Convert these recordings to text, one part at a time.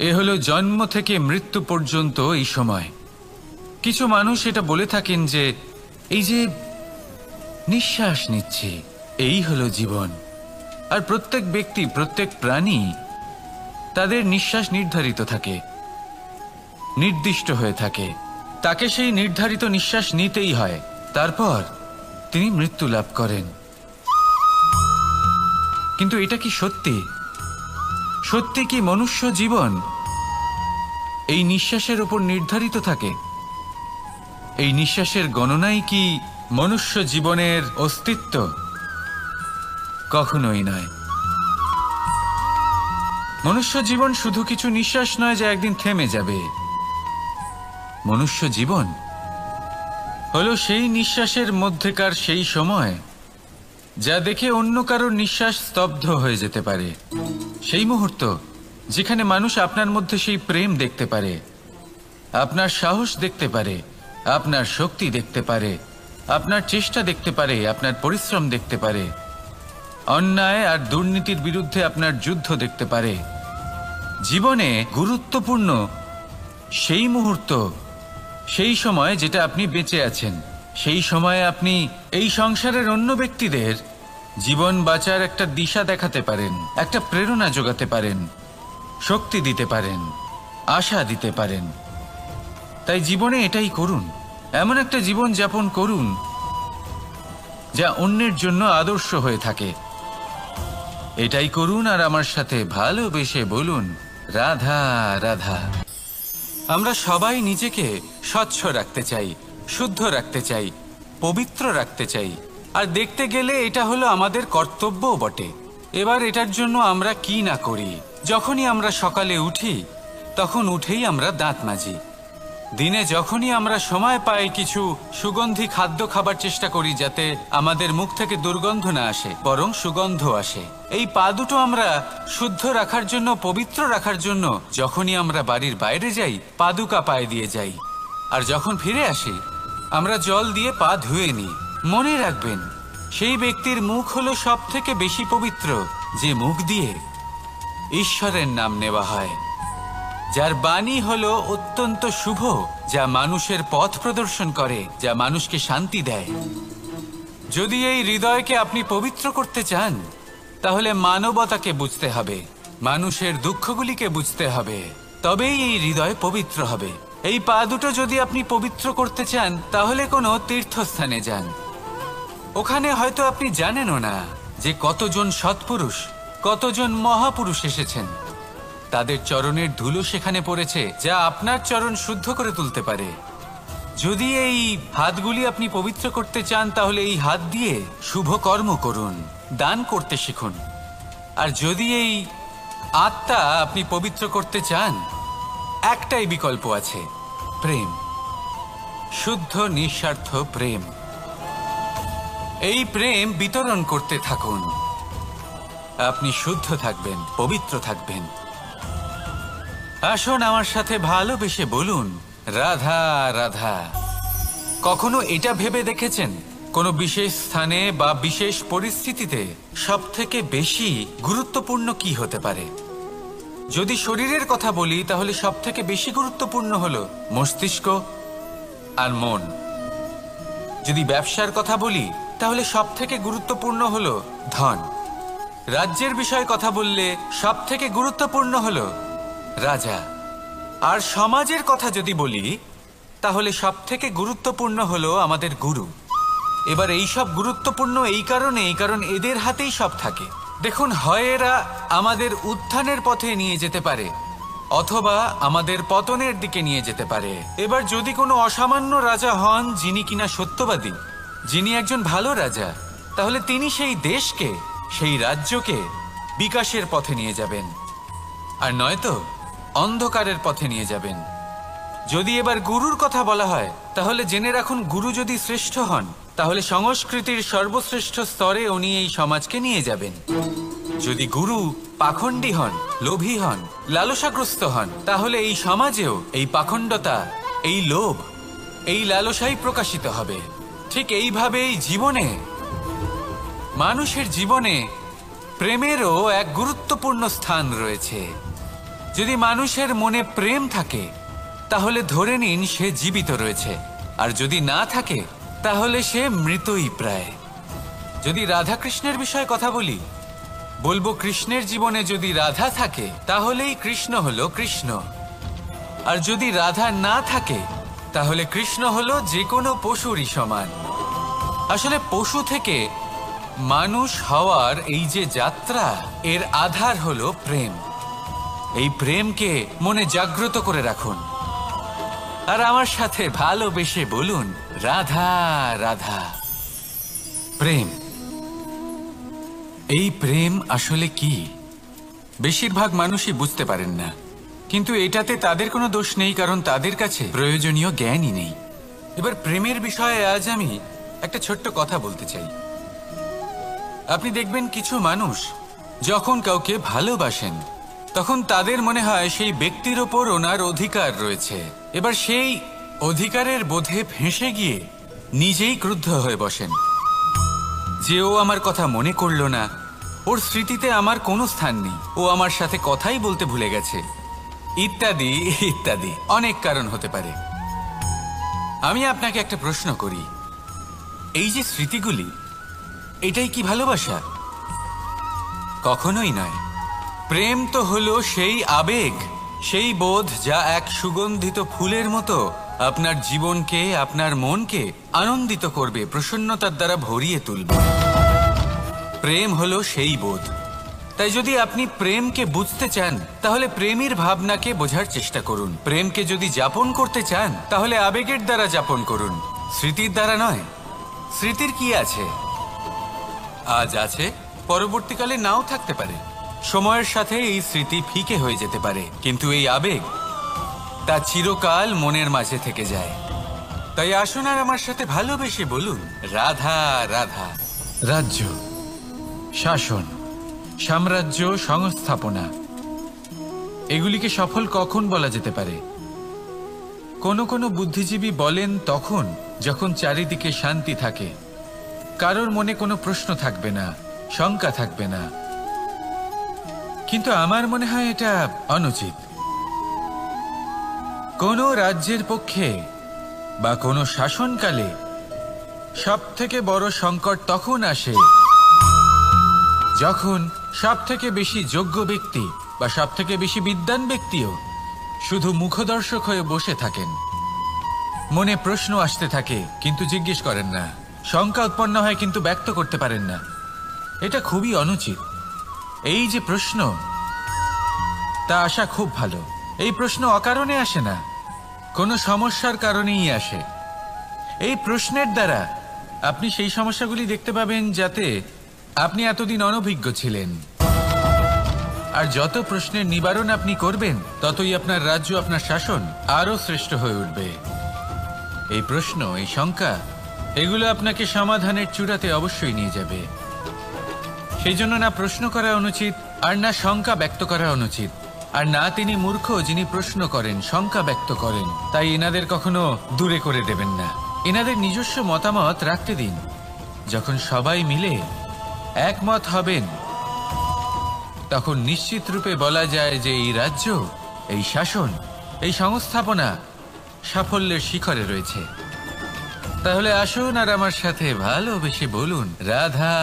এ হলো জন্ম থেকে মৃত্যু পর্যন্ত এই সময়। কিছু মানুষ এটা বলে থাকেন যে এই যে নিঃশ্বাস নিচ্ছি এই হলো জীবন। আর প্রত্যেক ব্যক্তি, প্রত্যেক প্রাণী, তাদের নিঃশ্বাস নির্ধারিত থাকে, নির্দিষ্ট হয়ে থাকে। তাকে সেই নির্ধারিত নিঃশ্বাস নিতেই হয়, তারপর তিনি মৃত্যু লাভ করেন। কিন্তু এটা কি সত্যি? সত্যি কি মনুষ্য জীবন এই নিঃশ্বাসের উপর নির্ধারিত থাকে? এই নিঃশ্বাসের গণনাই কি মনুষ্য জীবনের অস্তিত্ব? কখনোই নয়। মনুষ্য জীবন শুধু কিছু নিঃশ্বাস নয় যা একদিন থেমে যাবে। মনুষ্য জীবন হলো সেই নিঃশ্বাসের মধ্যেকার সেই সময় যা দেখে অন্য কারোর নিঃশ্বাস স্তব্ধ হয়ে যেতে পারে। সেই মুহূর্ত যেখানে মানুষ আপনার মধ্যে সেই প্রেম দেখতে পারে, আপনার সাহস দেখতে পারে, আপনার শক্তি দেখতে পারে, আপনার চেষ্টা দেখতে পারে, আপনার পরিশ্রম দেখতে পারে, অন্যায় আর দুর্নীতির বিরুদ্ধে আপনার যুদ্ধ দেখতে পারে। জীবনে গুরুত্বপূর্ণ সেই মুহূর্ত, সেই সময় যেটা আপনি বেঁচে আছেন। সেই সময়ে আপনি এই সংসারের অন্য ব্যক্তিদের জীবন বাঁচার একটা দিশা দেখাতে পারেন, একটা প্রেরণা যোগাতে পারেন, শক্তি দিতে পারেন, আশা দিতে পারেন। তাই জীবনে এটাই করুন, এমন একটা জীবন যাপন করুন যা অন্যের জন্য আদর্শ হয়ে থাকে। এটাই করুন আর আমার সাথে ভালোবেসে বলুন, রাধা রাধা। আমরা সবাই নিজেকে স্বচ্ছ রাখতে চাই, শুদ্ধ রাখতে চাই, পবিত্র রাখতে চাই। আর দেখতে গেলে এটা হলো আমাদের কর্তব্যও বটে। এবার এটার জন্য আমরা কি না করি। যখনই আমরা সকালে উঠি তখন উঠেই আমরা দাঁত মাজি। দিনে যখনই আমরা সময় পাই কিছু সুগন্ধি খাদ্য খাবার চেষ্টা করি যাতে আমাদের মুখ থেকে দুর্গন্ধ না আসে, বরং সুগন্ধ আসে। এই পা দুটো আমরা শুদ্ধ রাখার জন্য, পবিত্র রাখার জন্য যখনই আমরা বাড়ির বাইরে যাই পাদুকা পায়ে দিয়ে যাই, আর যখন ফিরে আসি আমরা জল দিয়ে পা ধুয়ে নিই। মনে রাখবেন, সেই ব্যক্তির মুখ হলো সব থেকে বেশি পবিত্র যে মুখ দিয়ে ঈশ্বরের নাম নেওয়া হয়, যার বাণী হলো অত্যন্ত শুভ, যা মানুষের পথ প্রদর্শন করে, যা মানুষকে শান্তি দেয়। যদি এই হৃদয়কে আপনি পবিত্র করতে চান তাহলে মানবতাকে বুঝতে হবে, মানুষের দুঃখগুলিকে বুঝতে হবে, তবেই এই হৃদয় পবিত্র হবে। এই পা দুটো যদি আপনি পবিত্র করতে চান তাহলে কোনো তীর্থস্থানে যান। ওখানে হয়তো আপনি জানেনও না যে কতজন সৎপুরুষ, কতজন মহাপুরুষ এসেছেন। তাদের চরণের ধুলো সেখানে পড়েছে যা আপনার চরণ শুদ্ধ করে তুলতে পারে। যদি এই হাতগুলি আপনি পবিত্র করতে চান তাহলে এই হাত দিয়ে শুভ কর্ম করুন, দান করতে শিখুন। আর যদি এই আত্মা আপনি পবিত্র করতে চান, একটাই বিকল্প আছে, প্রেম, শুদ্ধ নিঃস্বার্থ প্রেম। এই প্রেম বিতরণ করতে থাকুন, আপনি শুদ্ধ থাকবেন, পবিত্র থাকবেন। আসুন আমার সাথে ভালোবেসে বলুন, রাধা রাধা। কখনো এটা ভেবে দেখেছেন কোনো বিশেষ স্থানে বা বিশেষ পরিস্থিতিতে সব থেকে বেশি গুরুত্বপূর্ণ কি হতে পারে? যদি শরীরের কথা বলি তাহলে সব থেকে বেশি গুরুত্বপূর্ণ হলো মস্তিষ্ক আর মন। যদি ব্যবসার কথা বলি তাহলে সব থেকে গুরুত্বপূর্ণ হলো ধন। রাজ্যের বিষয়ে কথা বললে সব থেকে গুরুত্বপূর্ণ হলো রাজা। আর সমাজের কথা যদি বলি তাহলে সব থেকে গুরুত্বপূর্ণ হলো আমাদের গুরু। এবার এই সব গুরুত্বপূর্ণ কারণ এদের হাতেই সব থাকে। দেখুন, হয় এরা আমাদের উত্থানের পথে নিয়ে যেতে পারে অথবা আমাদের পতনের দিকে নিয়ে যেতে পারে। এবার যদি কোনো অসামান্য রাজা হন যিনি কিনা সত্যবাদী, যিনি একজন ভালো রাজা, তাহলে তিনি সেই দেশকে, সেই রাজ্যকে বিকাশের পথে নিয়ে যাবেন, আর নয়তো অন্ধকারের পথে নিয়ে যাবেন। যদি এবার গুরুর কথা বলা হয় তাহলে জেনে রাখুন, গুরু যদি শ্রেষ্ঠ হন তাহলে সংস্কৃতির সর্বশ্রেষ্ঠ স্তরে উনি এই সমাজকে নিয়ে যাবেন। যদি গুরু পাখণ্ডী হন, লোভী হন, লালসাগ্রস্ত হন, তাহলে এই সমাজেও এই পাখণ্ডতা, এই লোভ, এই লালসাই প্রকাশিত হবে। ঠিক এইভাবেই জীবনে মানুষের জীবনে প্রেমেরও এক গুরুত্বপূর্ণ স্থান রয়েছে। যদি মানুষের মনে প্রেম থাকে তাহলে ধরে নিন সে জীবিত রয়েছে, আর যদি না থাকে তাহলে সে মৃতই প্রায়। যদি রাধা কৃষ্ণের বিষয়ে কথা বলি, বলবো কৃষ্ণের জীবনে যদি রাধা থাকে তাহলেই কৃষ্ণ হলো কৃষ্ণ, আর যদি রাধা না থাকে তাহলে কৃষ্ণ হলো যে কোনো পশুরই সমান। আসলে পশু থেকে মানুষ হওয়ার এই যে যাত্রা, এর আধার হলো প্রেম। এই প্রেমকে মনে জাগ্রত করে রাখুন আর আমার সাথে ভালোবেসে বলুন, রাধা রাধা। প্রেম, এই প্রেম আসলে কি? বেশিরভাগ মানুষই বুঝতে পারেন না, কিন্তু এটাতে তাদের কোনো দোষ নেই, কারণ তাদের কাছে প্রয়োজনীয় জ্ঞানই নেই। এবার প্রেমের বিষয়ে আজ আমি একটা ছোট্ট কথা বলতে চাই। আপনি দেখবেন কিছু মানুষ যখন কাউকে ভালোবাসেন তখন তাদের মনে হয় সেই ব্যক্তির ওপর ওনার অধিকার রয়েছে। এবার সেই অধিকারের বোধে ফেঁসে গিয়ে নিজেই ক্রুদ্ধ হয়ে বসেন যে ও আমার কথা মনে করলো না, ওর স্মৃতিতে আমার কোনো স্থান নেই, ও আমার সাথে কথাই বলতে ভুলে গেছে, ইত্যাদি ইত্যাদি অনেক কারণ হতে পারে। আমি আপনাকে একটা প্রশ্ন করি, এই যে স্মৃতিগুলি, এটাই কি ভালোবাসা? কখনোই নয়। প্রেম তো হলো সেই আবেগ, সেই বোধ যা এক সুগন্ধিত ফুলের মতো আপনার জীবনকে, আপনার মনকে আনন্দিত করবে, প্রসন্নতার দ্বারা ভরিয়ে তুলবে। প্রেম হলো সেই বোধ। তাই যদি আপনি প্রেমকে বুঝতে চান তাহলে প্রেমের ভাবনাকে বোঝার চেষ্টা করুন। প্রেমকে যদি যাপন করতে চান তাহলে আবেগের দ্বারা যাপন করুন, স্মৃতির দ্বারা নয়। স্মৃতির কি আছে? আজ আছে, পরবর্তীকালে নাও থাকতে পারে। সময়ের সাথে এই স্মৃতি ফিকে হয়ে যেতে পারে, কিন্তু এই আবেগ তা চিরকাল মনের মাঝে থেকে যায়। তাই আসুন আর আমার সাথে ভালোবেসে বলুন, রাধা রাধা। রাজ্য, শাসন, সাম্রাজ্য, সংস্থাপনা, এগুলিকে সফল কখন বলা যেতে পারে? কোনো কোনো বুদ্ধিজীবী বলেন তখন যখন চারিদিকে শান্তি থাকে, কারোর মনে কোনো প্রশ্ন থাকবে না, শঙ্কা থাকবে না। কিন্তু আমার মনে হয় এটা অনুচিত। কোনো রাজ্যের পক্ষে বা কোনো শাসনকালে সবথেকে বড় সংকট তখন আসে যখন সবথেকে বেশি যোগ্য ব্যক্তি বা সবথেকে বেশি বিদ্বান ব্যক্তিও শুধু মুখদর্শক হয়ে বসে থাকেন। মনে প্রশ্ন আসতে থাকে কিন্তু জিজ্ঞেস করেন না, শঙ্কা উৎপন্ন হয় কিন্তু ব্যক্ত করতে পারেন না। এটা খুবই অনুচিত। এই যে প্রশ্ন, তা আসা খুব ভালো। এই প্রশ্ন অকারণে আসে না, কোনো সমস্যার কারণেই আসে। এই প্রশ্নের দ্বারা আপনি সেই সমস্যাগুলি দেখতে পাবেন যাতে আপনি এতদিন অনভিজ্ঞ ছিলেন। আর যত প্রশ্নের নিবারণ আপনি করবেন ততই আপনার রাজ্য, আপনার শাসন আরো শ্রেষ্ঠ হয়ে উঠবে। এই প্রশ্ন, এই শঙ্কা, এগুলো আপনাকে সমাধানের চূড়াতে অবশ্যই নিয়ে যাবে। সেই জন্য না প্রশ্ন করা অনুচিত, আর না শঙ্কা ব্যক্ত করা অনুচিত, আর না তিনি মূর্খ যিনি প্রশ্ন করেন, শঙ্কা ব্যক্ত করেন। তাই এনাদের কখনো দূরে করে দেবেন না, এনাদের নিজস্ব মতামত রাখতে দিন। যখন সবাই মিলে একমত হবেন তখন নিশ্চিত রূপে বলা যায় যে এই রাজ্য, এই শাসন, এই সংস্থাপনা সাফল্যের শিখরে রয়েছে। তাহলে আসুন আর আমার সাথে ভালোবেসে বলুন, রাধা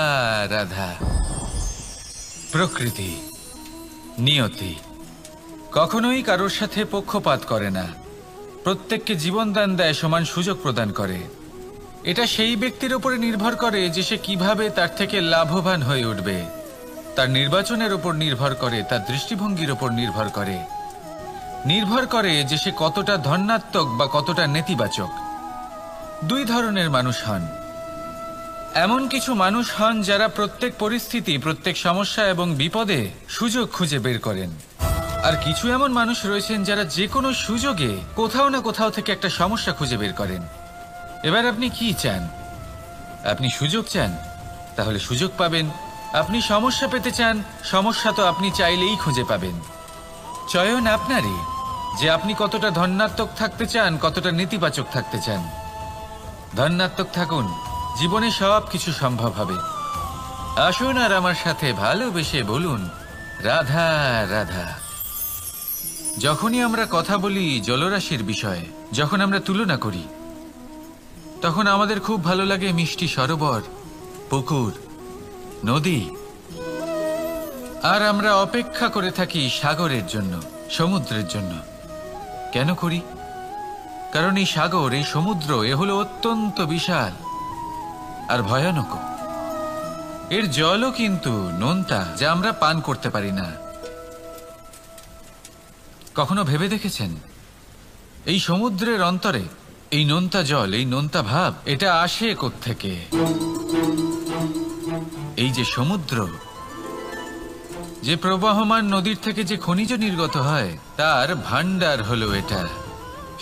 রাধা। প্রকৃতি, নিয়তি কখনোই কারোর সাথে পক্ষপাত করে না, প্রত্যেককে জীবনদান দেয়, সমান সুযোগ প্রদান করে। এটা সেই ব্যক্তির উপরে নির্ভর করে যে সে কিভাবে তার থেকে লাভবান হয়ে উঠবে। তার নির্বাচনের উপর নির্ভর করে, তার দৃষ্টিভঙ্গির উপর নির্ভর করে, নির্ভর করে যে সে কতটা ধনাত্মক বা কতটা নেতিবাচক। দুই ধরনের মানুষ হন। এমন কিছু মানুষ হন যারা প্রত্যেক পরিস্থিতি, প্রত্যেক সমস্যা এবং বিপদে সুযোগ খুঁজে বের করেন। আর কিছু এমন মানুষ রয়েছেন যারা যে কোনো সুযোগে কোথাও না কোথাও থেকে একটা সমস্যা খুঁজে বের করেন। এবার আপনি কি চান? আপনি সুযোগ চান, তাহলে সুযোগ পাবেন। আপনি সমস্যা পেতে চান, সমস্যা তো আপনি চাইলেই খুঁজে পাবেন। চয়ন আপনারই যে আপনি কতটা ধনাত্মক থাকতে চান, কতটা নেতিবাচক থাকতে চান। ধনাত্মক থাকুন, জীবনে সব কিছু সম্ভব হবে। আসুন আর আমার সাথে ভালোবেসে বলুন রাধা রাধা। যখনই আমরা কথা বলি জলরাশির বিষয়ে, যখন আমরা তুলনা করি, তখন আমাদের খুব ভালো লাগে মিষ্টি সরোবর, পুকুর, নদী। আর আমরা অপেক্ষা করে থাকি সাগরের জন্য, সমুদ্রের জন্য। কেন করি? কারণ এই সাগর, এই সমুদ্র, এ হলো অত্যন্ত বিশাল আর ভয়ানক। এর জলও কিন্তু নোনতা, যা আমরা পান করতে পারি না। কখনো ভেবে দেখেছেন এই সমুদ্রের অন্তরে এই নোনতা জল, এই নোনতা ভাব, এটা আসে কোত্থেকে? এই যে সমুদ্র, যে প্রবাহমান নদীর থেকে যে খনিজ নির্গত হয়, তার ভান্ডার হলো এটা।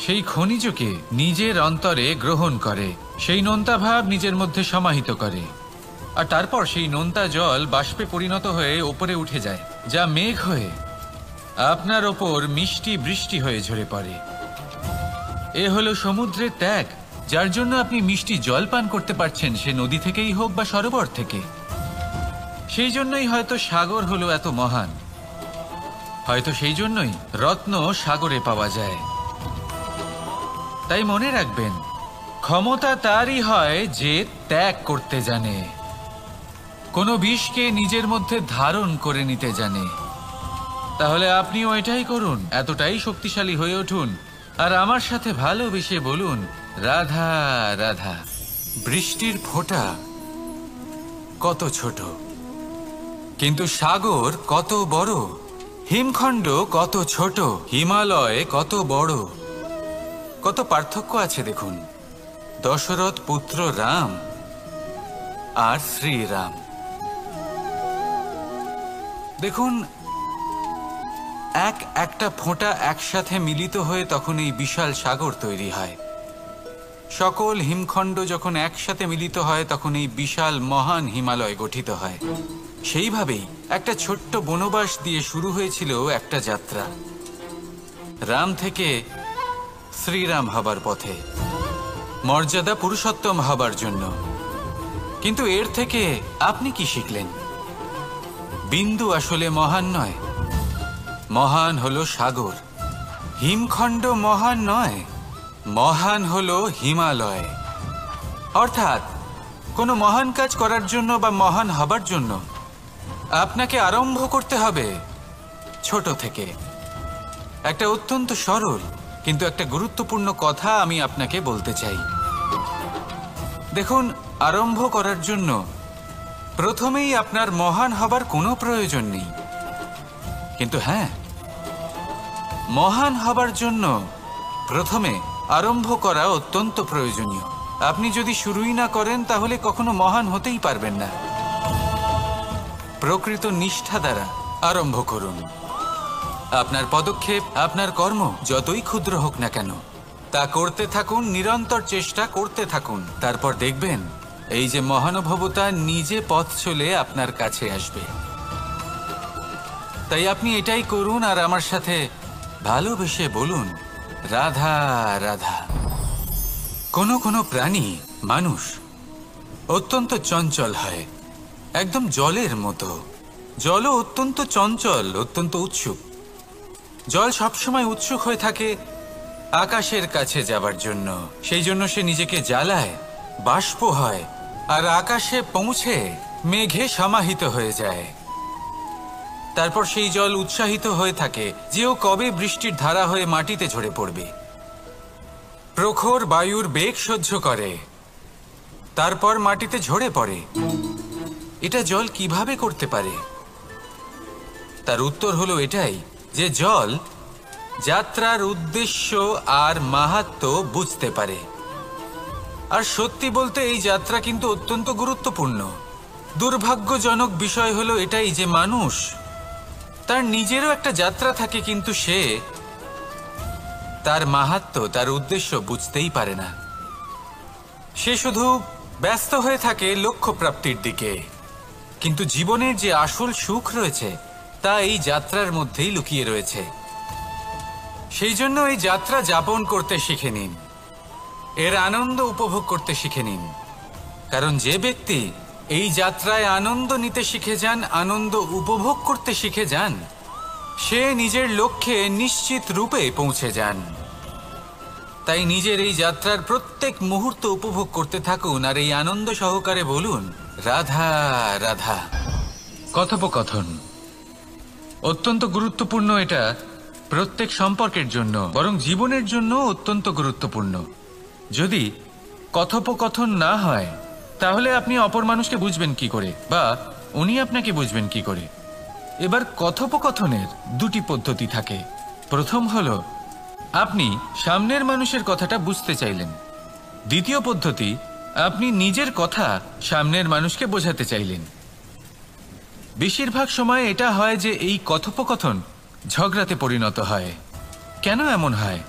সেই খনিজকে নিজের অন্তরে গ্রহণ করে, সেই নোনতা ভাব নিজের মধ্যে সমাহিত করে, আর তারপর সেই নোনতা জল বাষ্পে পরিণত হয়ে ওপরে উঠে যায়, যা মেঘ হয়ে আপনার ওপর মিষ্টি বৃষ্টি হয়ে ঝরে পড়ে। এ হলো সমুদ্রের ত্যাগ, যার জন্য আপনি মিষ্টি জল পান করতে পারছেন, সে নদী থেকেই হোক বা সরোবর থেকে। সেই জন্যই হয়তো সাগর হলো এত মহান, হয়তো সেই জন্যই রত্ন সাগরে পাওয়া যায়। তাই মনে রাখবেন, ক্ষমতা তারই হয় যে ত্যাগ করতে জানে, কোনো বিষকে নিজের মধ্যে ধারণ করে নিতে জানে। তাহলে আপনিও এটাই করুন, এতটাই শক্তিশালী হয়ে উঠুন আর আমার সাথে ভালোবেসে বলুন রাধা রাধা। বৃষ্টির ফোঁটা কত ছোট, কিন্তু সাগর কত বড়, হিমখণ্ড কত ছোট, হিমালয় কত বড়। কত পার্থক্য আছে দেখুন, দশরথ পুত্র রাম আর শ্রীরাম। দেখুন, একটা ফোঁটা একসাথে মিলিত হয়ে তখন এই বিশাল সাগর তৈরি হয়। সকল হিমখণ্ড যখন একসাথে মিলিত হয় তখন এই বিশাল মহান হিমালয় গঠিত হয়। সেইভাবেই একটা ছোট্ট বনবাস দিয়ে শুরু হয়েছিল একটা যাত্রা, রাম থেকে শ্রীরাম হবার পথে, মর্যাদা পুরুষোত্তম হবার জন্য। কিন্তু এর থেকে আপনি কি শিখলেন? বিন্দু আসলে মহান নয়, মহান হলো সাগর। হিমখণ্ড মহান নয়, মহান হলো হিমালয়। অর্থাৎ কোনো মহান কাজ করার জন্য বা মহান হবার জন্য আপনাকে আরম্ভ করতে হবে ছোট থেকে। একটা অত্যন্ত সরল কিন্তু একটা গুরুত্বপূর্ণ কথা আমি আপনাকে বলতে চাই। দেখুন, আরম্ভ করার জন্য প্রথমেই আপনার মহান হবার কোনো প্রয়োজন নেই, কিন্তু হ্যাঁ, মহান হবার জন্য প্রথমে আরম্ভ করা অত্যন্ত প্রয়োজনীয়। আপনি যদি শুরুই না করেন তাহলে কখনো মহান হতেই পারবেন না। প্রকৃত নিষ্ঠা দ্বারা আরম্ভ করুন। আপনার পদক্ষেপ, আপনার কর্ম যতই ক্ষুদ্র হোক না কেন, তা করতে থাকুন, নিরন্তর চেষ্টা করতে থাকুন। তারপর দেখবেন এই যে মহানুভবতা নিজে পথ চলে আপনার কাছে আসবে। তাই আপনি এটাই করুন আর আমার সাথে ভালোবেসে বলুন রাধা রাধা। কোনো প্রাণী, মানুষ অত্যন্ত চঞ্চল হয়, একদম জলের মতো। জলও অত্যন্ত চঞ্চল, অত্যন্ত উৎসুক। জল সবসময় উৎসুক হয়ে থাকে আকাশের কাছে যাবার জন্য। সেই জন্য সে নিজেকে জ্বালায়, বাষ্প হয় আর আকাশে পৌঁছে মেঘে সমাহিত হয়ে যায়। তারপর সেই জল উৎসাহিত হয়ে থাকে যে ও কবে বৃষ্টির ধারা হয়ে মাটিতে ঝরে পড়বে। প্রখর বায়ুর বেগ সহ্য করে, তারপর মাটিতে ঝরে পড়ে। এটা জল কিভাবে করতে পারে? তার উত্তর হলো এটাই যে জল যাত্রার উদ্দেশ্য আর মাহাত্ম্য বুঝতে পারে। আর সত্যি বলতে এই যাত্রা কিন্তু অত্যন্ত গুরুত্বপূর্ণ। দুর্ভাগ্যজনক বিষয় হলো এটাই যে মানুষ, তার নিজেরও একটা যাত্রা থাকে, কিন্তু সে তার মাহাত্ম্য, তার উদ্দেশ্য বুঝতেই পারে না। সে শুধু ব্যস্ত হয়ে থাকে লক্ষ্য প্রাপ্তির দিকে, কিন্তু জীবনের যে আসল সুখ রয়েছে তা এই যাত্রার মধ্যেই লুকিয়ে রয়েছে। সেই জন্য এই যাত্রা যাপন করতে শিখে নিন, এর আনন্দ উপভোগ করতে শিখে নিন। কারণ যে ব্যক্তি এই যাত্রায় আনন্দ নিতে শিখে যান, আনন্দ উপভোগ করতে শিখে যান, সে নিজের লক্ষ্যে নিশ্চিত রূপে পৌঁছে যান। তাই নিজের এই যাত্রার প্রত্যেক মুহূর্ত উপভোগ করতে থাকুন আর এই আনন্দ সহকারে বলুন, রাধা রাধা। কথোপকথন অত্যন্ত গুরুত্বপূর্ণ। এটা প্রত্যেক সম্পর্কের জন্য, বরং জীবনের জন্য অত্যন্ত গুরুত্বপূর্ণ। যদি কথোপকথন না হয় তাহলে আপনি অপর মানুষকে বুঝবেন কি করে, বা উনি আপনাকে বুঝবেন কি করে? এবার কথোপকথনের দুটি পদ্ধতি থাকে। প্রথম হলো আপনি সামনের মানুষের কথাটা বুঝতে চাইলেন। দ্বিতীয় পদ্ধতি, আপনি নিজের কথা সামনের মানুষকে বোঝাতে চাইলেন। বেশিরভাগ সময় এটা হয় যে এই কথোপকথন ঝগড়াতে পরিণত হয়। কেন এমন হয়?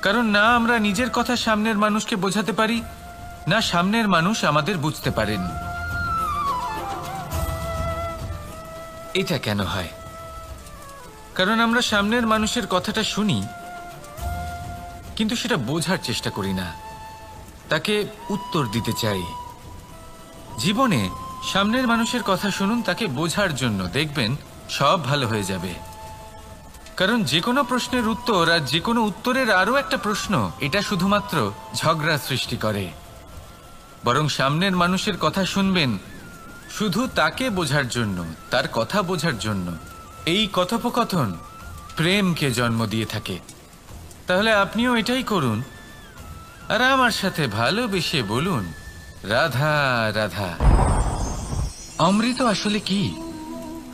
কারণ না আমরা নিজের কথা সামনের মানুষকে বোঝাতে পারি, না সামনের মানুষ আমাদের বুঝতে পারেন। এটা কেন হয়? কারণ আমরা সামনের মানুষের কথাটা শুনি, কিন্তু সেটা বোঝার চেষ্টা করি না, তাকে উত্তর দিতে চাই। জীবনে সামনের মানুষের কথা শুনুন তাকে বোঝার জন্য, দেখবেন সব ভালো হয়ে যাবে। কারণ যে কোনো প্রশ্নের উত্তর আর যে কোনো উত্তরের আরও একটা প্রশ্ন, এটা শুধুমাত্র ঝগড়া সৃষ্টি করে। বরং সামনের মানুষের কথা শুনবেন শুধু তাকে বোঝার জন্য, তার কথা বোঝার জন্য। এই কথোপকথন প্রেমকে জন্ম দিয়ে থাকে। তাহলে আপনিও এটাই করুন আর আমার সাথে ভালোবেসে বলুন, রাধা রাধা। অমৃত আসলে কি?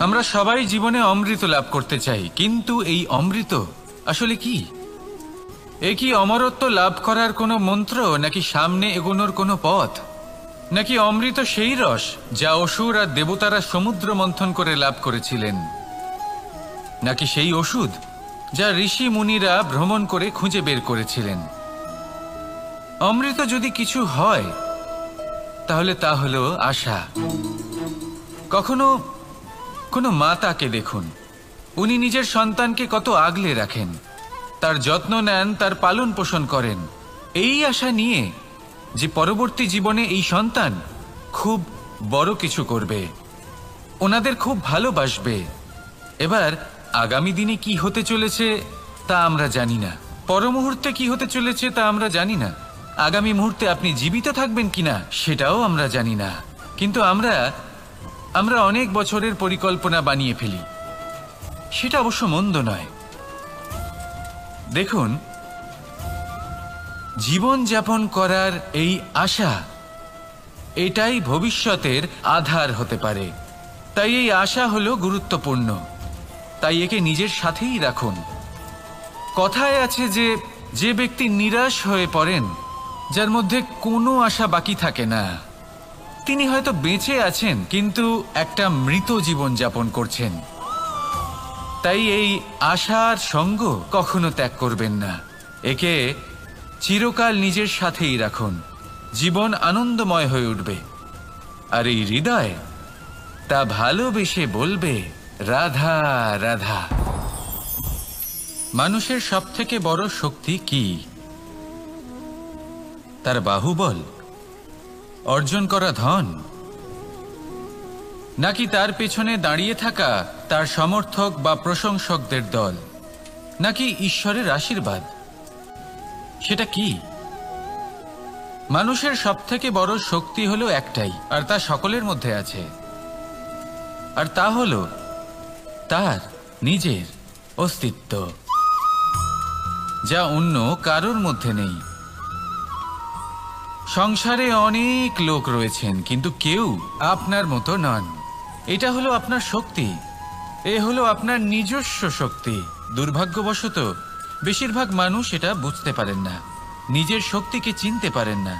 আমরা সবাই জীবনে অমৃত লাভ করতে চাই, কিন্তু এই অমৃত আসলে কি? এ কি অমরত্ব লাভ করার কোনো মন্ত্র, নাকি সামনে এগোনোর কোনো পথ? নাকি অমৃত সেই রস যা অসুর আর দেবতারা সমুদ্র মন্থন করে লাভ করেছিলেন? নাকি সেই ওষুধ যা ঋষি মুনিরা ভ্রমণ করে খুঁজে বের করেছিলেন? অমৃত যদি কিছু হয় তাহলে তা হলো আশা। কখনো কোনো মাতাকে দেখুন, উনি নিজের সন্তানকে কত আগলে রাখেন, তার যত্ন নেন, তার পালন পোষণ করেন, এই আশা নিয়ে যে পরবর্তী জীবনে এই সন্তান খুব বড় কিছু করবে, ওনাদের খুব ভালোবাসবে। এবার আগামী দিনে কি হতে চলেছে তা আমরা জানি না, পর মুহূর্তে কি হতে চলেছে তা আমরা জানি না, আগামী মুহূর্তে আপনি জীবিত থাকবেন কিনা সেটাও আমরা জানি না। কিন্তু আমরা অনেক বছরের পরিকল্পনা বানিয়ে ফেলি, সেটা অবশ্য মন্দ নয়। দেখুন, জীবন যাপন করার এই আশা, এটাই ভবিষ্যতের আধার হতে পারে। তাই এই আশা হলো গুরুত্বপূর্ণ, তাই একে নিজের সাথেই রাখুন। কথায় আছে যে যে ব্যক্তি নিরাশ হয়ে পড়েন, যার মধ্যে কোনো আশা বাকি থাকে না, তিনি হয়তো বেঁচে আছেন কিন্তু একটা মৃত জীবন যাপন করছেন। তাই এই আশার সঙ্গ কখনো ত্যাগ করবেন না, একে চিরকাল নিজের সাথেই রাখুন। জীবন আনন্দময় হয়ে উঠবে, আর এই হৃদয় তা ভালোবেসে বলবে, রাধা রাধা। মানুষের সবথেকে বড় শক্তি কি? তার বাহুবল, অর্জন করা ধন, নাকি তার পেছনে দাঁড়িয়ে থাকা তার সমর্থক বা প্রশংসকদের দল, নাকি ঈশ্বরের আশীর্বাদ? সেটা কি? মানুষের সবথেকে বড় শক্তি হলো একটাই, আর তা সকলের মধ্যে আছে, আর তা হলো তার নিজের অস্তিত্ব, যা অন্য কারোর মধ্যে নেই। সংসারে অনেক লোক রয়েছেন, কিন্তু কেউ আপনার মতো নন। এটা হলো আপনার শক্তি, এ হলো আপনার নিজস্ব শক্তি। দুর্ভাগ্যবশত বেশিরভাগ মানুষ এটা বুঝতে পারেন না, নিজের শক্তিকে চিনতে পারেন না।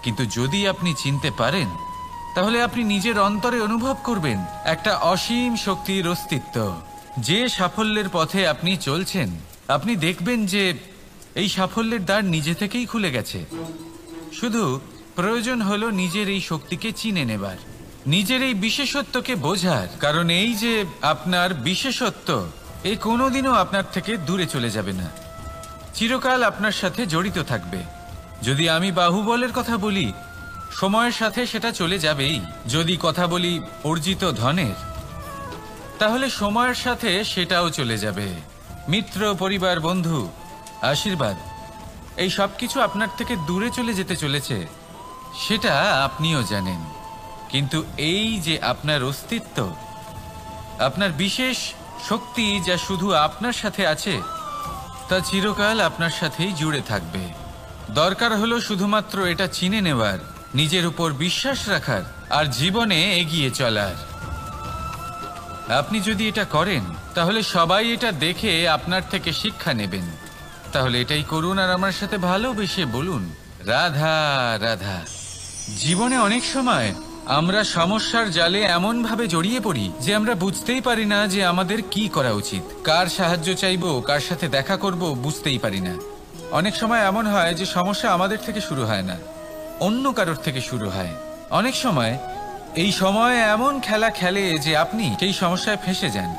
কিন্তু যদি আপনি চিনতে পারেন, তাহলে আপনি নিজের অন্তরে অনুভব করবেন একটা অসীম শক্তির অস্তিত্ব। যে সাফল্যের পথে আপনি চলছেন, আপনি দেখবেন যে এই সাফল্যের দ্বার নিজে থেকেই খুলে গেছে। শুধু প্রয়োজন হলো নিজের এই শক্তিকে চিনে নেবার, নিজের এই বিশেষত্বকে বোঝার। কারণ এই যে আপনার বিশেষত্ব, এ কোনোদিনও আপনার থেকে দূরে চলে যাবে না, চিরকাল আপনার সাথে জড়িত থাকবে। যদি আমি বাহুবলের কথা বলি, সময়ের সাথে সেটা চলে যাবেই। যদি কথা বলি অর্জিত ধনের, তাহলে সময়ের সাথে সেটাও চলে যাবে। মিত্র, পরিবার, বন্ধু, আশীর্বাদ, এই সব কিছু আপনার থেকে দূরে চলে যেতে চলেছে, সেটা আপনিও জানেন। কিন্তু এই যে আপনার অস্তিত্ব, আপনার বিশেষ শক্তি যা শুধু আপনার সাথে আছে, তা চিরকাল আপনার সাথেই জুড়ে থাকবে। দরকার হলো শুধুমাত্র এটা চিনে নেওয়ার, নিজের উপর বিশ্বাস রাখার আর জীবনে এগিয়ে চলার। আপনি যদি এটা করেন, তাহলে সবাই এটা দেখে আপনার থেকে শিক্ষা নেবেন। তাহলে এটাই করুন আর আমার সাথে ভালোবেসে বলুন, রাধা রাধা। জীবনে অনেক সময় আমরা সমস্যার জালে এমন ভাবে জড়িয়ে পড়ি যে আমরা বুঝতেই পারি না যে আমাদের কি করা উচিত, কার সাহায্য চাইবো, কার সাথে দেখা করব, বুঝতেই পারি না। অনেক সময় এমন হয় যে সমস্যা আমাদের থেকে শুরু হয় না, অন্য কারোর থেকে শুরু হয়। অনেক সময় এই সময় এমন খেলা খেলে যে আপনি সেই সমস্যায় ফেঁসে যান।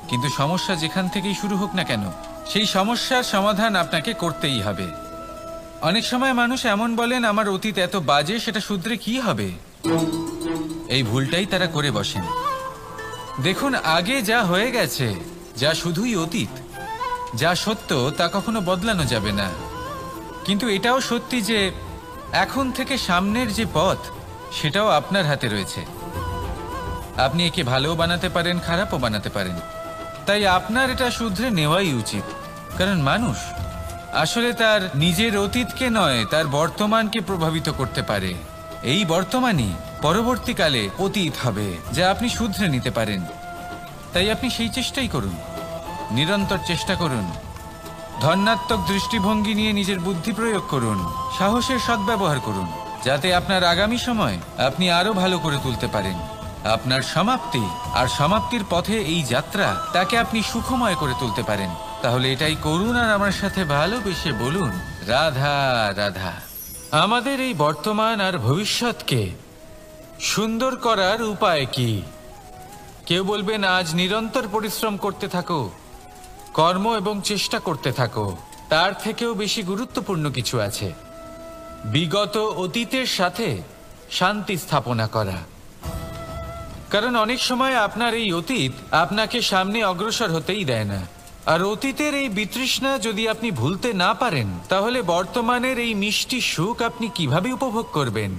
কিন্তু সমস্যা যেখান থেকেই শুরু হোক না কেন, সেই সমস্যার সমাধান আপনাকে করতেই হবে। অনেক সময় মানুষ এমন বলেন, আমার অতীত এত বাজে, সেটা শুধরে কি হবে। এই ভুলটাই তারা করে বসেন। দেখুন, আগে যা হয়ে গেছে, যা শুধুই অতীত, যা সত্য তা কখনো বদলানো যাবে না। কিন্তু এটাও সত্যি যে এখন থেকে সামনের যে পথ, সেটাও আপনার হাতে রয়েছে। আপনি একে ভালোও বানাতে পারেন, খারাপও বানাতে পারেন। তাই আপনার এটা শুধরে নেওয়াই উচিত। কারণ মানুষ আসলে তার নিজের অতীতকে নয়, তার বর্তমানকে প্রভাবিত করতে পারে। এই বর্তমানই পরবর্তীকালে অতীত হবে, যা আপনি শুধরে নিতে পারেন। তাই আপনি সেই চেষ্টাই করুন, নিরন্তর চেষ্টা করুন। ধনাত্মক দৃষ্টিভঙ্গি নিয়ে নিজের বুদ্ধি প্রয়োগ করুন, সাহসের সদ্ব্যবহার করুন, যাতে আপনার আগামী সময় আপনি আরো ভালো করে তুলতে পারেন। আপনার সমাপ্তি আর সমাপ্তির পথে এই যাত্রা, তাকে আপনি সুখময় করে তুলতে পারেন। তাহলে এটাই করুন আর আমার সাথে ভালোবেসে বলুন, রাধা রাধা। আমাদের এই বর্তমান আর ভবিষ্যৎকে সুন্দর করার উপায় কি? কেউ বলবেন, আজ নিরন্তর পরিশ্রম করতে থাকো, কর্ম এবং চেষ্টা করতে থাকো। তার থেকেও বেশি গুরুত্বপূর্ণ কিছু আছে, বিগত অতীতের সাথে শান্তি স্থাপনা করা। কারণ অনেক সময় আপনার এই অতীত আপনাকে সামনে অগ্রসর হতেই দেয় না। আর অতীতের এই বিতৃষ্ণা যদি আপনি ভুলতে না পারেন, তাহলে বর্তমানের এই মিষ্টি সুখ আপনি কিভাবে উপভোগ করবেন,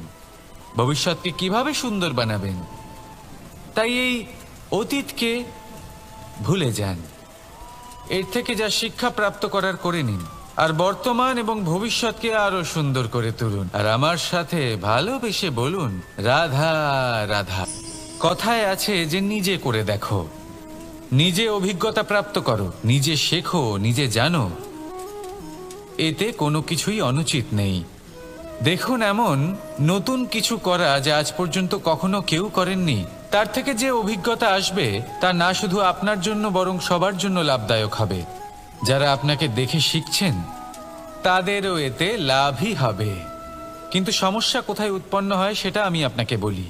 ভবিষ্যৎকে কিভাবে সুন্দর বানাবেন? তাই এই অতীতকে ভুলে যান, এর থেকে যা শিক্ষা প্রাপ্ত করার করে নিন, আর বর্তমান এবং ভবিষ্যৎকে আরো সুন্দর করে তুলুন। আর আমার সাথে ভালোবেসে বলুন, রাধা রাধা। কথায় আছে যে নিজে করে দেখো, নিজে অভিজ্ঞতা প্রাপ্ত করো, নিজে শেখো, নিজে জানো। এতে কোনো কিছুই অনুচিত নেই। দেখুন, এমন নতুন কিছু করা যা আজ পর্যন্ত কখনো কেউ করেননি, তার থেকে যে অভিজ্ঞতা আসবে তা না শুধু আপনার জন্য বরং সবার জন্য লাভদায়ক হবে। যারা আপনাকে দেখে শিখছেন তাদেরও এতে লাভই হবে। কিন্তু সমস্যা কোথায় উৎপন্ন হয় সেটা আমি আপনাকে বলি।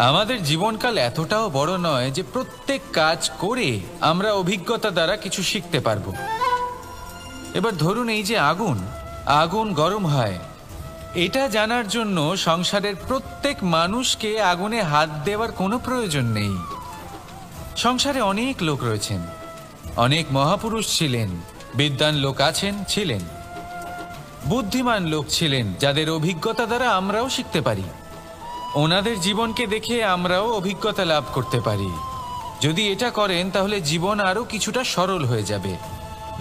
আমাদের জীবনকাল এতটাও বড় নয় যে প্রত্যেক কাজ করে আমরা অভিজ্ঞতা দ্বারা কিছু শিখতে পারবো। এবার ধরুন, এই যে আগুন গরম হয়, এটা জানার জন্য সংসারের প্রত্যেক মানুষকে আগুনে হাত দেওয়ার কোনো প্রয়োজন নেই। সংসারে অনেক লোক রয়েছেন, অনেক মহাপুরুষ ছিলেন, বিদ্বান লোক ছিলেন, বুদ্ধিমান লোক ছিলেন, যাদের অভিজ্ঞতা দ্বারা আমরাও শিখতে পারি। ওনাদের জীবনকে দেখে আমরাও অভিজ্ঞতা লাভ করতে পারি। যদি এটা করেন তাহলে জীবন আরো কিছুটা সরল হয়ে যাবে।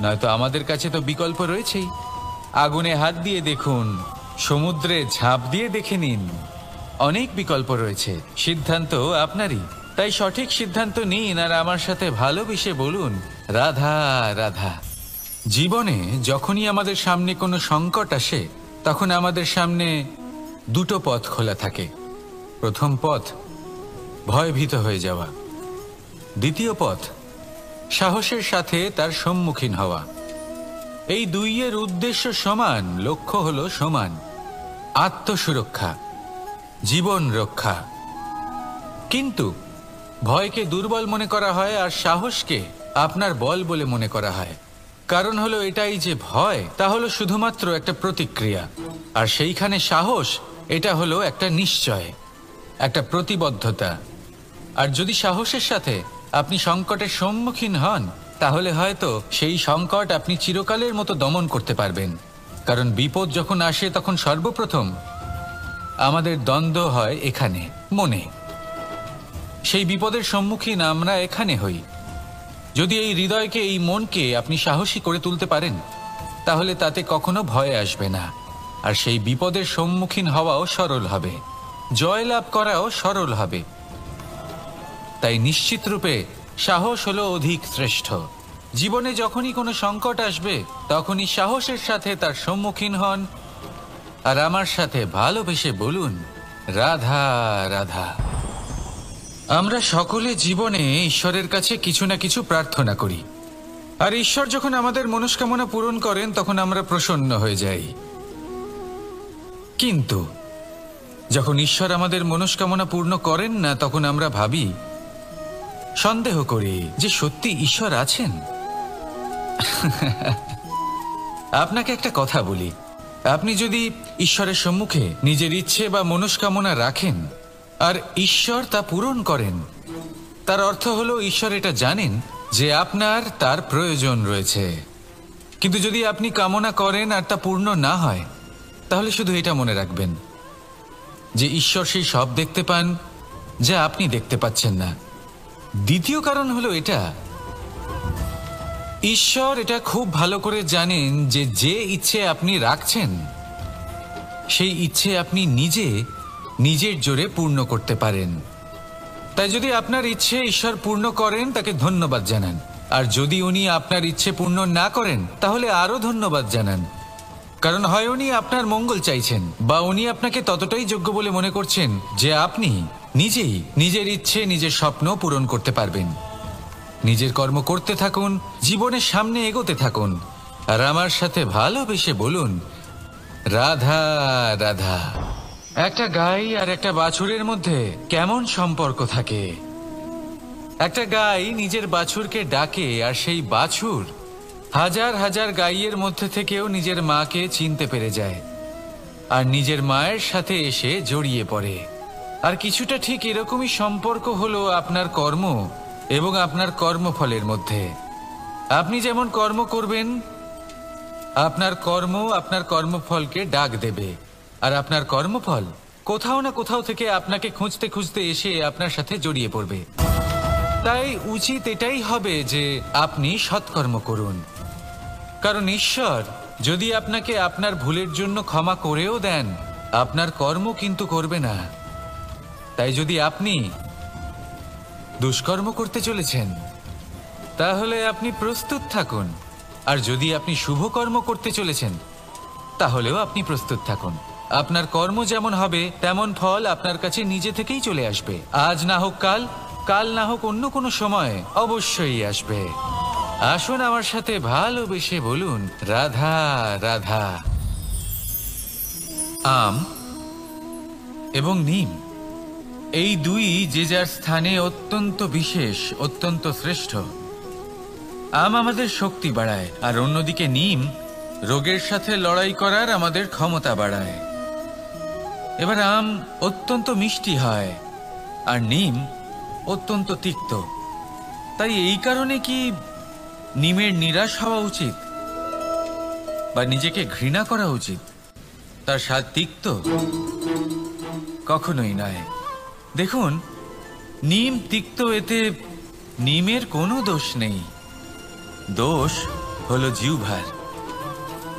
নয়তো আমাদের কাছে তো বিকল্প রয়েছেই। আগুনে হাত দিয়ে দেখুন, সমুদ্রে ঝাঁপ দিয়ে দেখে নিন, অনেক বিকল্প রয়েছে। সিদ্ধান্ত আপনারই। তাই সঠিক সিদ্ধান্ত নিন আর আমার সাথে ভালোবেসে বলুন, রাধা রাধা। জীবনে যখনই আমাদের সামনে কোনো সংকট আসে, তখন আমাদের সামনে দুটো পথ খোলা থাকে। প্রথম পথ ভয়ভীত হয়ে যাওয়া, দ্বিতীয় পথ সাহসের সাথে তার সম্মুখীন হওয়া। এই দুইয়ের উদ্দেশ্য সমান, লক্ষ্য হলো সমান, আত্মসুরক্ষা, জীবন রক্ষা। কিন্তু ভয়কে দুর্বল মনে করা হয় আর সাহসকে আপনার বল বলে মনে করা হয়। কারণ হলো এটাই যে ভয় তা হলো শুধুমাত্র একটা প্রতিক্রিয়া, আর সেইখানে সাহস এটা হলো একটা নিশ্চয়, একটা প্রতিবদ্ধতা। আর যদি সাহসের সাথে আপনি সংকটের সম্মুখীন হন, তাহলে হয়তো সেই সংকট আপনি চিরকালের মতো দমন করতে পারবেন। কারণ বিপদ যখন আসে তখন সর্বপ্রথম আমাদের দ্বন্দ্ব হয় এখানে, মনে। সেই বিপদের সম্মুখীন আমরা এখানে হই। যদি এই হৃদয়কে, এই মনকে আপনি সাহসী করে তুলতে পারেন, তাহলে তাতে কখনো ভয় আসবে না। আর সেই বিপদের সম্মুখীন হওয়াও সরল হবে, জয়লাভ করাও সরল হবে। তাই নিশ্চিত রূপে সাহস হলো অধিক শ্রেষ্ঠ। জীবনে যখনই কোনো সংকট আসবে, তখনই সাহসের সাথে তার সম্মুখীন হন। আর আমার সাথে ভালোবেসে বলুন, রাধা রাধা। আমরা সকলে জীবনে ঈশ্বরের কাছে কিছু না কিছু প্রার্থনা করি, আর ঈশ্বর যখন আমাদের মনস্কামনা পূরণ করেন তখন আমরা প্রসন্ন হয়ে যাই। কিন্তু যখন ঈশ্বর আমাদের মনস্কামনা পূর্ণ করেন না, তখন আমরা ভাবি, সন্দেহ করি যে সত্যি ঈশ্বর আছেন। আপনাকে একটা কথা বলি, আপনি যদি ঈশ্বরের সম্মুখে নিজের ইচ্ছে বা মনস্কামনা রাখেন আর ঈশ্বর তা পূরণ করেন, তার অর্থ হলো ঈশ্বর এটা জানেন যে আপনার তার প্রয়োজন রয়েছে। কিন্তু যদি আপনি কামনা করেন আর তা পূর্ণ না হয়, তাহলে শুধু এটা মনে রাখবেন যে ঈশ্বর সেই সব দেখতে পান যা আপনি দেখতে পাচ্ছেন না। দ্বিতীয় কারণ হলো এটা, ঈশ্বর এটা খুব ভালো করে জানেন যে যে ইচ্ছে আপনি রাখছেন, সেই ইচ্ছে আপনি নিজের জোরে পূর্ণ করতে পারেন। তাই যদি আপনার ইচ্ছে ঈশ্বর পূর্ণ করেন, তাকে ধন্যবাদ জানান। আর যদি উনি আপনার ইচ্ছে পূর্ণ না করেন, তাহলে আরো ধন্যবাদ জানান। কারণ হয় উনি আপনার মঙ্গল চাইছেন, বা উনি আপনাকে ততটাই যোগ্য বলে মনে করছেন যে আপনি নিজেই নিজের ইচ্ছে, নিজের স্বপ্ন পূরণ করতে পারবেন। নিজের কর্ম করতে থাকুন, জীবনের সামনে এগোতে থাকুন, আর আমার সাথে ভালোবেসে বলুন, রাধা রাধা। একটা গাই আর একটা বাছুরের মধ্যে কেমন সম্পর্ক থাকে? একটা গাই নিজের বাছুরকে ডাকে, আর সেই বাছুর হাজার হাজার গাইয়ের মধ্যে থেকেও নিজের মাকে চিনতে পেরে যায়, আর নিজের মায়ের সাথে এসে জড়িয়ে পড়ে। আর কিছুটা ঠিক এরকমই সম্পর্ক হলো আপনার কর্ম এবং আপনার কর্মফলের মধ্যে। আপনি যেমন কর্ম করবেন, আপনার কর্ম আপনার কর্মফলকে ডাক দেবে, আর আপনার কর্মফল কোথাও না কোথাও থেকে আপনাকে খুঁজতে খুঁজতে এসে আপনার সাথে জড়িয়ে পড়বে। তাই উচিত এটাই হবে যে আপনি সৎকর্ম করুন। কারণ ঈশ্বর যদি আপনাকে আপনার ভুলের জন্য ক্ষমা করেও দেন, আপনার কর্ম কিন্তু করবে না। তাই যদি আপনি দুষ্কর্ম করতে চলেছেন, তাহলে আপনি প্রস্তুত থাকুন। আর যদি আপনি শুভ কর্ম করতে চলেছেন, তাহলেও আপনি প্রস্তুত থাকুন। আপনার কর্ম যেমন হবে তেমন ফল আপনার কাছে নিজে থেকেই চলে আসবে। আজ না হোক কাল, কাল না হোক অন্য কোনো সময়, অবশ্যই আসবে। আসুন আমার সাথে ভালোবেসে বলুন, রাধা রাধা। আম এবং নিম, এই দুই যে যার স্থানে অত্যন্ত বিশেষ, অত্যন্ত শ্রেষ্ঠ। আম আমাদের শক্তি বাড়ায়, আর অন্যদিকে নিম রোগের সাথে লড়াই করার আমাদের ক্ষমতা বাড়ায়। এবার আম অত্যন্ত মিষ্টি হয়, আর নিম অত্যন্ত তিক্ত। তাই এই কারণে কি নিমের নিরাশ হওয়া উচিত বা নিজেকে ঘৃণা করা উচিত? তার স্বাদ তিক্ত? কখনোই নয়। দেখুন, নিম তিক্ত, এতে নিমের কোনো দোষ নেই। দোষ হলো জিহ্বার,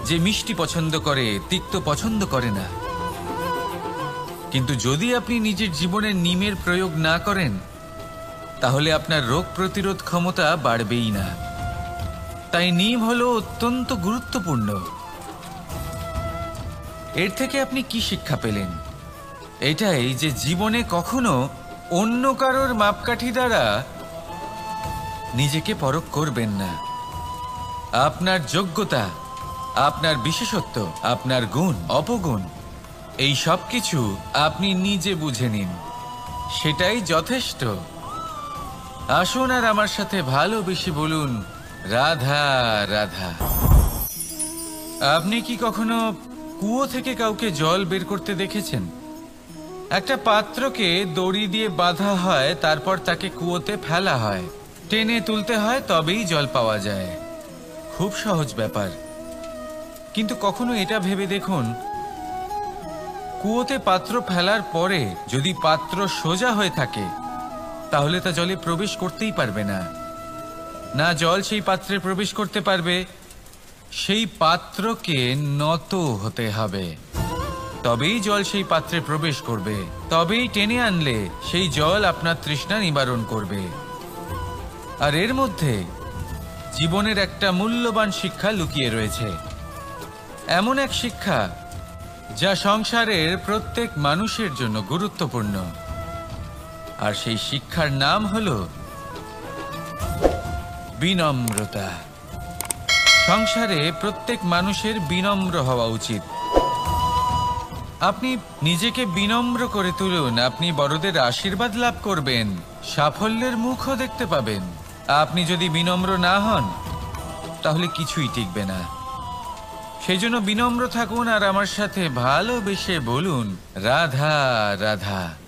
যে মিষ্টি পছন্দ করে, তিক্ত পছন্দ করে না। কিন্তু যদি আপনি নিজের জীবনে নিমের প্রয়োগ না করেন, তাহলে আপনার রোগ প্রতিরোধ ক্ষমতা বাড়বেই না। তাই নিম হলো অত্যন্ত গুরুত্বপূর্ণ। এর থেকে আপনি কি শিক্ষা পেলেন? এটাই যে জীবনে কখনো অন্য কারোর মাপকাঠি দ্বারা নিজেকে পরখ করবেন না। আপনার যোগ্যতা, আপনার বিশেষত্ব, আপনার গুণ, অপগুণ, এই সব কিছু আপনি নিজে বুঝে নিন, সেটাই যথেষ্ট। আসুন আর আমার সাথে ভালোবেসে বলুন, রাধা রাধা। আপনি কি কখনো কুয়ো থেকে কাউকে জল বের করতে দেখেছেন? একটা পাত্রকে দড়ি দিয়ে বাঁধা হয়, তারপর তাকে কুয়োতে ফেলা হয়, টেনে তুলতে হয়, তবেই জল পাওয়া যায়। খুব সহজ ব্যাপার। কিন্তু কখনো এটা ভেবে দেখুন, কুয়োতে পাত্র ফেলার পরে যদি পাত্র সোজা হয়ে থাকে তাহলে তা জলে প্রবেশ করতেই পারবে না। না জল সেই পাত্রে প্রবেশ করতে পারবে, সেই পাত্রকে নত হতে হবে, তবেই জল সেই পাত্রে প্রবেশ করবে, তবেই টেনে আনলে সেই জল আপনার তৃষ্ণা নিবারণ করবে। আর এর মধ্যে জীবনের একটা মূল্যবান শিক্ষা লুকিয়ে রয়েছে, এমন এক শিক্ষা যা সংসারের প্রত্যেক মানুষের জন্য গুরুত্বপূর্ণ। আর সেই শিক্ষার নাম হলো বিনম্রতা। সংসারে প্রত্যেক মানুষের বিনম্র হওয়া উচিত। আপনি নিজেকে বিনম্র করে তুলুন, আপনি বড়দের আশীর্বাদ লাভ করবেন, সাফল্যের মুখও দেখতে পাবেন। আপনি যদি বিনম্র না হন তাহলে কিছুই টিকবে না। সেই জন্য বিনম্র থাকুন আর আমার সাথে ভালোবেসে বলুন রাধা রাধা।